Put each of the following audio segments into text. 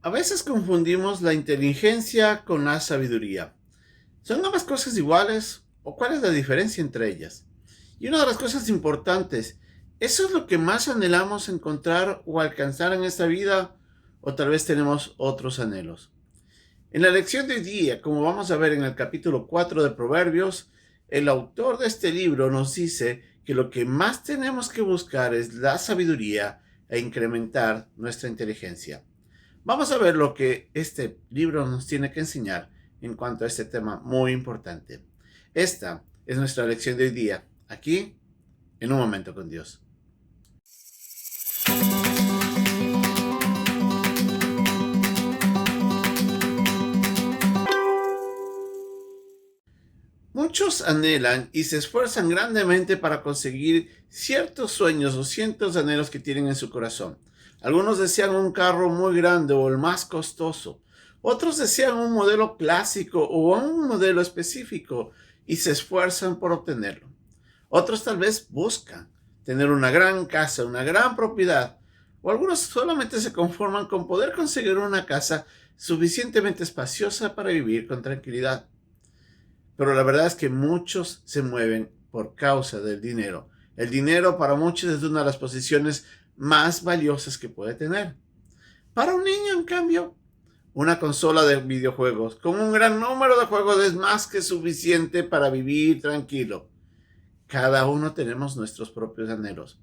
A veces confundimos la inteligencia con la sabiduría. ¿Son ambas cosas iguales o cuál es la diferencia entre ellas? Y una de las cosas importantes, ¿eso es lo que más anhelamos encontrar o alcanzar en esta vida? ¿O tal vez tenemos otros anhelos? En la lección de hoy día, como vamos a ver en el capítulo 4 de Proverbios, el autor de este libro nos dice que lo que más tenemos que buscar es la sabiduría e incrementar nuestra inteligencia. Vamos a ver lo que este libro nos tiene que enseñar en cuanto a este tema muy importante. Esta es nuestra lección de hoy día, aquí, en Un Momento con Dios. Muchos anhelan y se esfuerzan grandemente para conseguir ciertos sueños o ciertos anhelos que tienen en su corazón. Algunos desean un carro muy grande o el más costoso. Otros desean un modelo clásico o un modelo específico y se esfuerzan por obtenerlo. Otros tal vez buscan tener una gran casa, una gran propiedad. O algunos solamente se conforman con poder conseguir una casa suficientemente espaciosa para vivir con tranquilidad. Pero la verdad es que muchos se mueven por causa del dinero. El dinero para muchos es una de las posiciones más valiosas que puede tener. Para un niño, en cambio, una consola de videojuegos con un gran número de juegos es más que suficiente para vivir tranquilo. Cada uno tenemos nuestros propios anhelos.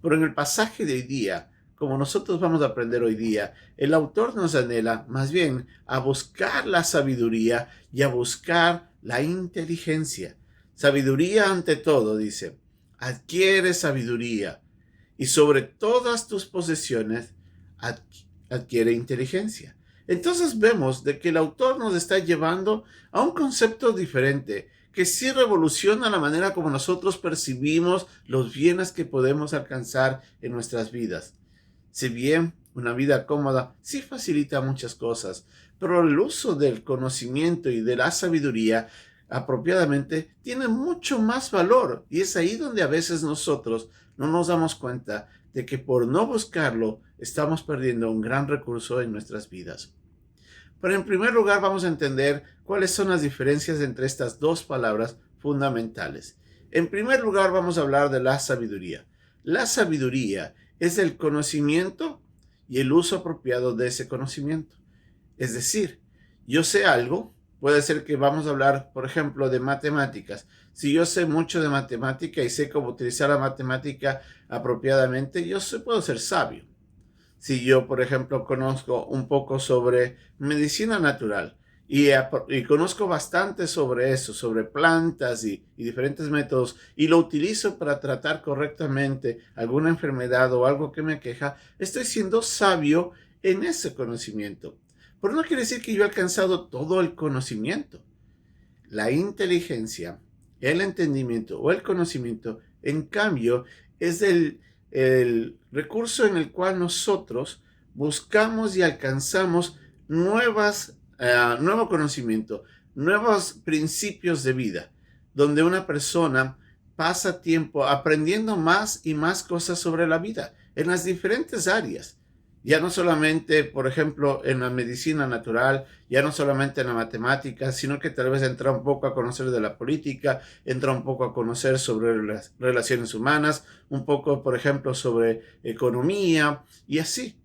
Pero en el pasaje de hoy día, como nosotros vamos a aprender hoy día, el autor nos anhela más bien a buscar la sabiduría y a buscar la inteligencia. Sabiduría ante todo, dice. Adquiere sabiduría y sobre todas tus posesiones adquiere inteligencia. Entonces vemos de que el autor nos está llevando a un concepto diferente que sí revoluciona la manera como nosotros percibimos los bienes que podemos alcanzar en nuestras vidas. Si bien una vida cómoda sí facilita muchas cosas, pero el uso del conocimiento y de la sabiduría apropiadamente tiene mucho más valor, y es ahí donde a veces nosotros no nos damos cuenta de que por no buscarlo estamos perdiendo un gran recurso en nuestras vidas. Pero en primer lugar vamos a entender cuáles son las diferencias entre estas dos palabras fundamentales. En primer lugar vamos a hablar de la sabiduría. La sabiduría es el conocimiento y el uso apropiado de ese conocimiento. Es decir, yo sé algo, puede ser que vamos a hablar, por ejemplo, de matemáticas. Si yo sé mucho de matemática y sé cómo utilizar la matemática apropiadamente, puedo ser sabio. Si yo, por ejemplo, conozco un poco sobre medicina natural y conozco bastante sobre eso, sobre plantas y diferentes métodos, y lo utilizo para tratar correctamente alguna enfermedad o algo que me aqueja, estoy siendo sabio en ese conocimiento. Pero no quiere decir que yo he alcanzado todo el conocimiento. La inteligencia, el entendimiento o el conocimiento, en cambio, es el recurso en el cual nosotros buscamos y alcanzamos nuevo conocimiento, nuevos principios de vida, donde una persona pasa tiempo aprendiendo más y más cosas sobre la vida en las diferentes áreas. Ya no solamente, por ejemplo, en la medicina natural, ya no solamente en la matemática, sino que tal vez entra un poco a conocer de la política, entra un poco a conocer sobre las relaciones humanas, un poco, por ejemplo, sobre economía y así.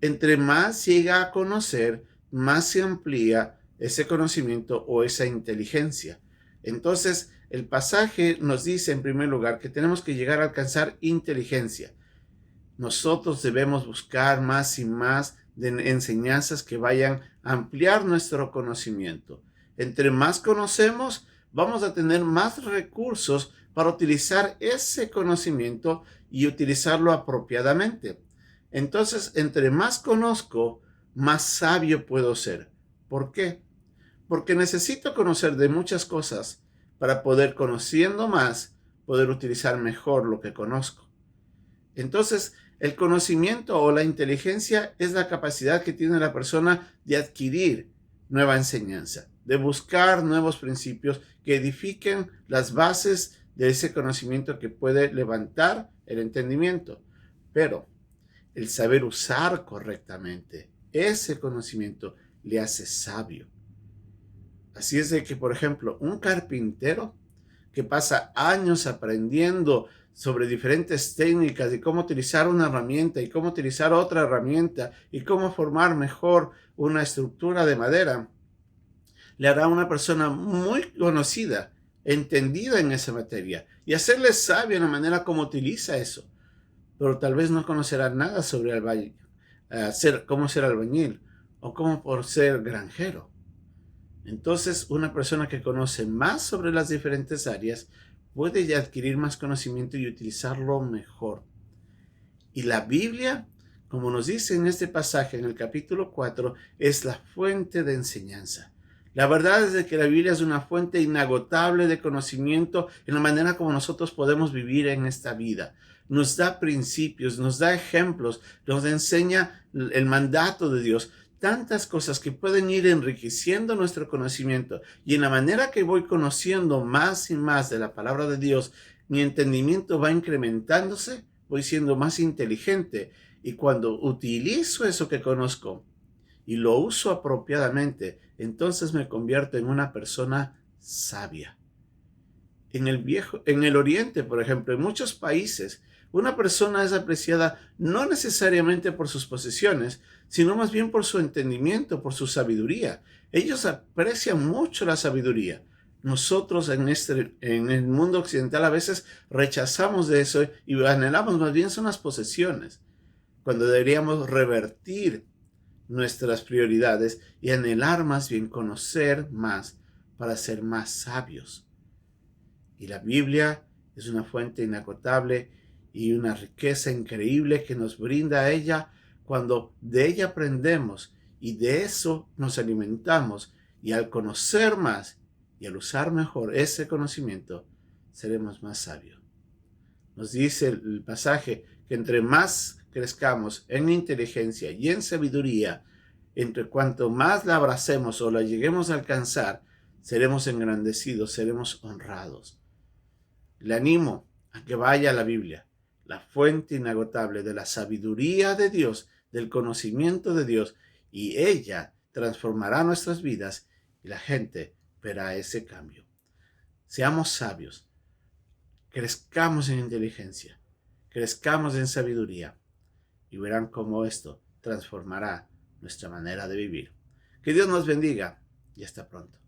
Entre más llega a conocer, más se amplía ese conocimiento o esa inteligencia. Entonces, el pasaje nos dice en primer lugar que tenemos que llegar a alcanzar inteligencia. Nosotros debemos buscar más y más de enseñanzas que vayan a ampliar nuestro conocimiento. Entre más conocemos, vamos a tener más recursos para utilizar ese conocimiento y utilizarlo apropiadamente. Entonces, entre más conozco, más sabio puedo ser. ¿Por qué? Porque necesito conocer de muchas cosas para poder, conociendo más, poder utilizar mejor lo que conozco. Entonces, el conocimiento o la inteligencia es la capacidad que tiene la persona de adquirir nueva enseñanza, de buscar nuevos principios que edifiquen las bases de ese conocimiento que puede levantar el entendimiento. Pero el saber usar correctamente Ese conocimiento le hace sabio. Así es de que, por ejemplo, un carpintero que pasa años aprendiendo sobre diferentes técnicas de cómo utilizar una herramienta y cómo utilizar otra herramienta y cómo formar mejor una estructura de madera, le hará una persona muy conocida, entendida en esa materia, y hacerle sabio en la manera como utiliza eso. Pero tal vez no conocerá nada sobre cómo ser albañil o cómo por ser granjero. Entonces, una persona que conoce más sobre las diferentes áreas puede ya adquirir más conocimiento y utilizarlo mejor. Y la Biblia, como nos dice en este pasaje, en el capítulo 4, es la fuente de enseñanza. La verdad es de que la Biblia es una fuente inagotable de conocimiento en la manera como nosotros podemos vivir en esta vida. Nos da principios, nos da ejemplos, nos enseña el mandato de Dios. Tantas cosas que pueden ir enriqueciendo nuestro conocimiento. Y en la manera que voy conociendo más y más de la palabra de Dios, mi entendimiento va incrementándose, voy siendo más inteligente. Y cuando utilizo eso que conozco y lo uso apropiadamente, entonces me convierto en una persona sabia. En el Oriente, por ejemplo, en muchos países, una persona es apreciada no necesariamente por sus posesiones, sino más bien por su entendimiento, por su sabiduría. Ellos aprecian mucho la sabiduría. Nosotros en el mundo occidental a veces rechazamos de eso y anhelamos más bien son las posesiones, cuando deberíamos revertir nuestras prioridades y anhelar más bien conocer más para ser más sabios. Y la Biblia es una fuente inagotable y una riqueza increíble que nos brinda a ella cuando de ella aprendemos y de eso nos alimentamos. Y al conocer más y al usar mejor ese conocimiento, seremos más sabios. Nos dice el pasaje que entre más crezcamos en inteligencia y en sabiduría, entre cuanto más la abracemos o la lleguemos a alcanzar, seremos engrandecidos, seremos honrados. Le animo a que vaya a la Biblia, la fuente inagotable de la sabiduría de Dios, del conocimiento de Dios, y ella transformará nuestras vidas y la gente verá ese cambio. Seamos sabios, crezcamos en inteligencia, crezcamos en sabiduría y verán cómo esto transformará nuestra manera de vivir. Que Dios nos bendiga y hasta pronto.